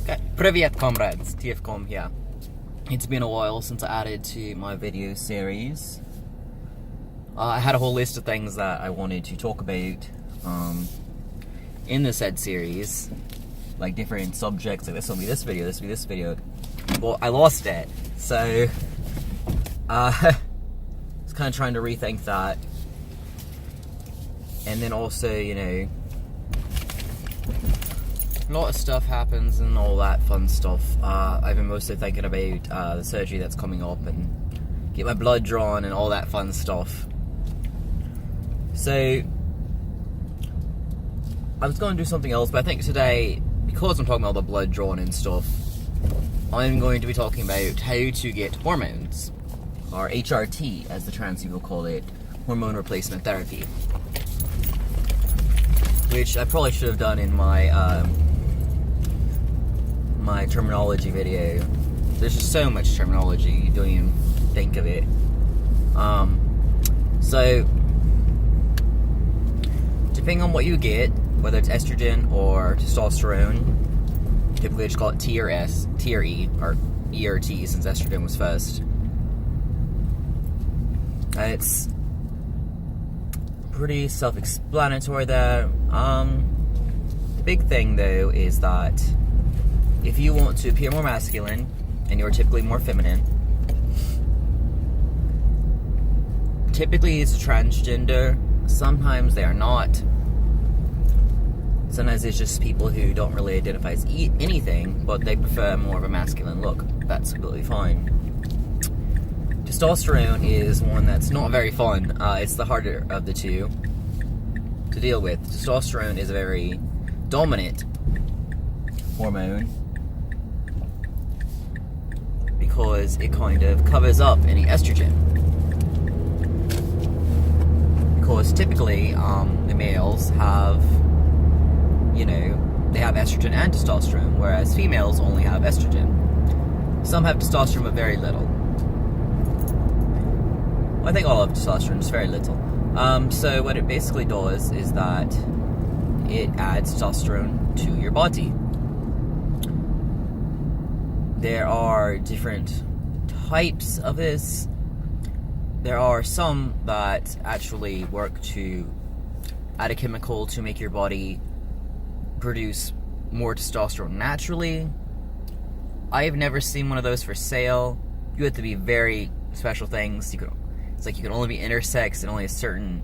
Okay. Привет, comrades. TFCom here. It's been a while since I added to my video series. I had a whole list of things that I wanted to talk about in the said series, like different subjects. Like this will be this video, this will be this video. Well, I lost it, so I was kind of trying to rethink that, and then also, you know, a lot of stuff happens and all that fun stuff. I've been mostly thinking about the surgery that's coming up and get my blood drawn and all that fun stuff. So I was going to do something else, but I think today, because I'm talking about the blood drawn and stuff, I'm going to be talking about how to get hormones, or HRT as the trans people call it, hormone replacement therapy, which I probably should have done in my my terminology video. There's just so much terminology, you don't even think of it. So depending on what you get, whether it's estrogen or testosterone, typically just call it T or S, T or E, or E or T since estrogen was first. It's pretty self-explanatory there. The big thing though is that if you want to appear more masculine and you're typically more feminine, typically it's a transgender, sometimes they are not. Sometimes it's just people who don't really identify as anything, but they prefer more of a masculine look. That's completely fine. Testosterone is one that's not very fun. It's the harder of the two to deal with. Testosterone is a very dominant hormone because it kind of covers up any estrogen. Because typically the males have, you know, they have estrogen and testosterone, whereas females only have estrogen. Some have testosterone but very little. I think all of testosterone is very little. So what it basically does is that it adds testosterone to your body. There are different types of this. There are some that actually work to add a chemical to make your body produce more testosterone naturally. I've never seen one of those for sale. You have to be very special things. It's like you can only be intersex and only a certain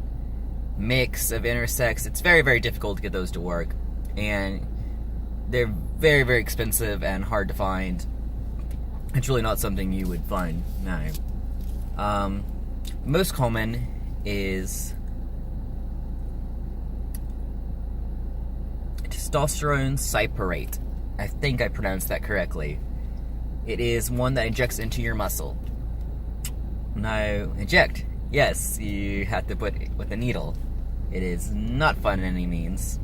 mix of intersex. It's very, very difficult to get those to work, and they're very, very expensive and hard to find. It's really not something you would find now. Most common is testosterone cyparate. I think I pronounced that correctly. It is one that injects into your muscle. Now, inject. Yes, you have to put it with a needle. It is not fun in any means.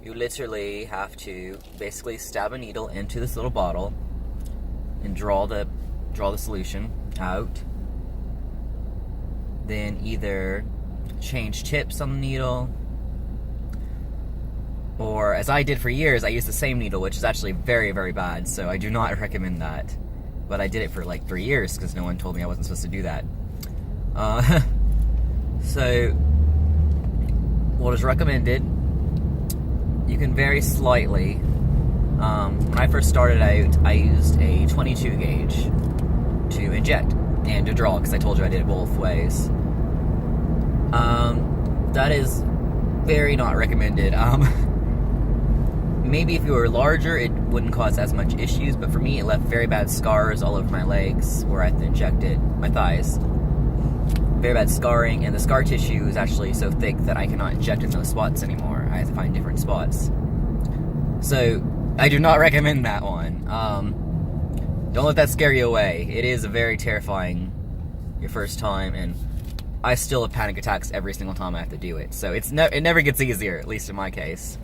You literally have to basically stab a needle into this little bottle and draw the solution out. Then either change tips on the needle, or as I did for years, I used the same needle, which is actually very, very bad, so I do not recommend that. But I did it for like 3 years because no one told me I wasn't supposed to do that. So what is recommended, you can vary slightly. When I first started out, I used a 22 gauge to inject and to draw, because I told you I did it both ways. That is very not recommended. Maybe if you were larger, it wouldn't cause as much issues, but for me, it left very bad scars all over my legs where I had to inject it, my thighs. Very bad scarring, and the scar tissue is actually so thick that I cannot inject in those spots anymore. I have to find different spots. So, I do not recommend that one. Don't let that scare you away. It is a very terrifying, your first time, and I still have panic attacks every single time I have to do it. So it never gets easier, at least in my case.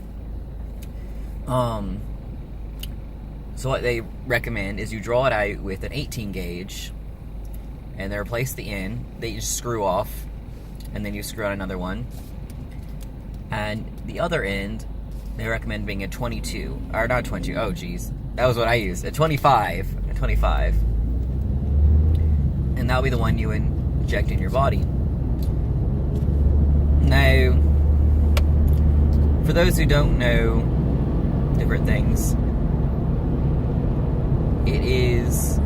So what they recommend is you draw it out with an 18 gauge, and they replace the end. They just screw off, and then you screw on another one. And the other end, they recommend being a 22, or not 22, oh geez, that was what I used, a 25, and that'll be the one you inject in your body. Now, for those who don't know different things, it is,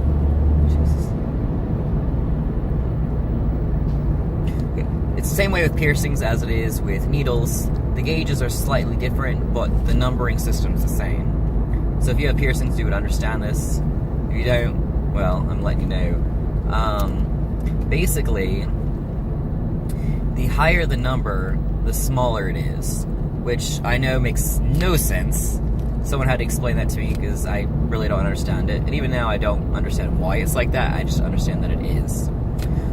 it's the same way with piercings as it is with needles. The gauges are slightly different, but the numbering system's the same. So if you have piercings, you would understand this. If you don't, well, I'm letting you know. Basically, the higher the number, the smaller it is, which I know makes no sense. Someone had to explain that to me because I really don't understand it. And even now, I don't understand why it's like that. I just understand that it is.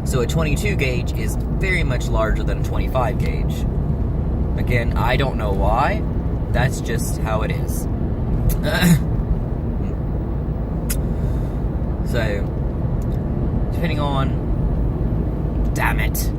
So a 22 gauge is very much larger than a 25 gauge. Again, I don't know why. That's just how it is. So, depending on... Damn it.